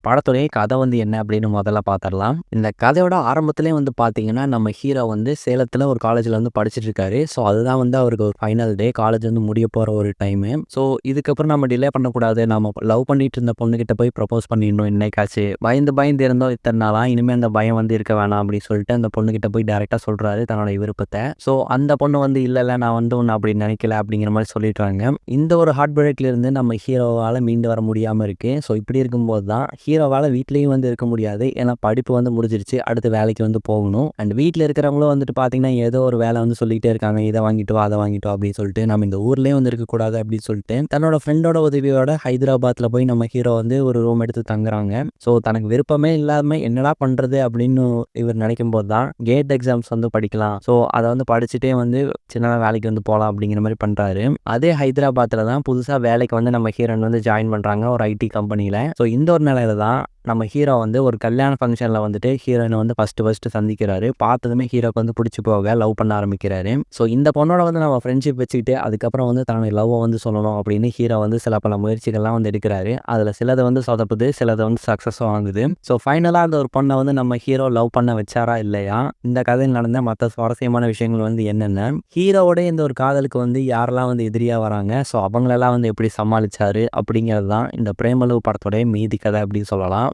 படத்துடைய கதை வந்து என்ன அப்படின்னு முதல்ல பார்த்துடலாம். இந்த கதையோட ஆரம்பத்திலே வந்து பார்த்தீங்கன்னா, நம்ம ஹீரோ வந்து சேலத்தில ஒரு காலேஜில வந்து படிச்சுட்டு இருக்காரு. ஸோ அதுதான் வந்து அவருக்கு ஒரு ஃபைனல் டே. காலேஜ் வந்து முடிய போற ஒரு டைமு. ஸோ இதுக்கப்புறம் நம்ம டிலே பண்ணக்கூடாது. நம்ம லவ் பண்ணிட்டு இருந்த பொண்ணுகிட்ட போய் ப்ரப்போஸ் பண்ணிடணும் இன்னைக்காச்சு. பயந்து பயந்து இருந்தோம் இத்தன நாளா. இனிமே அந்த பயம் வந்து இருக்க வேணாம் அப்படின்னு சொல்லிட்டு அந்த பொண்ணுகிட்ட போய் டைரக்ட்டா சொல்றாரு தன்னோட விருப்பத்த. ஸோ அந்த பொண்ணு வந்து இல்ல நான் வந்து உன்ன அப்படி நினைக்கல அப்படிங்கிற மாரி சொல்லிட்டாங்க. இந்த ஒரு ஹார்ட் பிரேக்ல இருந்து நம்ம ஹீரோவால மீண்டு வர முடியாம இருக்கு. ஸோ இப்படி இருக்கும்போது தான் ஹீரோவால வீட்லயும் வந்து இருக்க முடியாது. ஏன்னா படிப்பு வந்து முடிஞ்சிருச்சு. அடுத்து வேலைக்கு வந்து போகணும். அண்ட் வீட்ல இருக்கிறவங்களும் வந்துட்டு பார்த்தீங்கன்னா, ஏதோ ஒரு வேலை வந்து சொல்லிக்கிட்டே இருக்காங்க. இத வாங்கிட்டு வா, அத வாங்கிட்டு வா அப்படின்னு சொல்லிட்டு, நம்ம இந்த ஊர்லயே வந்து இருக்கக்கூடாது அப்படின்னு சொல்லிட்டு, தன்னோட ஃப்ரெண்டோட உதவியோட ஹைதராபாத்ல போய் நம்ம ஹீரோ வந்து ஒரு ரூம் எடுத்து தங்குறாங்க. ஸோ தனக்கு விருப்பமே இல்லாம என்னடா பண்றது அப்படின்னு இவர் நினைக்கும்போது தான் கேட் எக்ஸாம்ஸ் வந்து படிக்கலாம். ஸோ அத வந்து படிச்சுட்டே வந்து சின்னதா வேலைக்கு வந்து போலாம் அப்படிங்கிற மாரி பண்றாரு. அதே ஹைதராபாத்ல தான் புதுசா வேலைக்கு வந்து நம்ம ஹீரோயின் வந்து ஜாயின் பண்றாங்க ஒரு ஐடி கம்பெனில. ஸோ இந்த ஒரு நிலையில தான் நம்ம ஹீரோ வந்து ஒரு கல்யாண ஃபங்க்ஷன்ல வந்துட்டு ஹீரோயினை வந்து ஃபர்ஸ்ட் சந்திக்கிறாரு. பார்த்ததுமே ஹீரோக்கு வந்து பிடிச்சு போக லவ் பண்ண ஆரம்பிக்கிறாரு. ஸோ இந்த பொண்ணோட வந்து நம்ம ஃப்ரெண்ட்ஷிப் வச்சுக்கிட்டு அதுக்கப்புறம் வந்து தன்னுடைய லவ்வை வந்து சொல்லணும் அப்படின்னு ஹீரோ வந்து சில பல முயற்சிகள்லாம் வந்து எடுக்கிறாரு. அதில் சிலது வந்து சொதப்புது, சிலது வந்து சக்ஸஸும் ஆகுது. ஸோ ஃபைனலாக அந்த ஒரு பொண்ணை வந்து நம்ம ஹீரோ லவ் பண்ண வச்சாரா இல்லையா? இந்த கதையில் நடந்த மற்ற சுவாரஸ்யமான விஷயங்கள் வந்து என்னென்ன? ஹீரோவோட இந்த ஒரு காதலுக்கு வந்து யாரெல்லாம் வந்து எதிரியா வராங்க? ஸோ அவங்களெல்லாம் வந்து எப்படி சமாளிச்சாரு? அப்படிங்கிறது தான் இந்த பிரேமலு படத்தோடைய மீதி கதை அப்படின்னு சொல்லலாம்.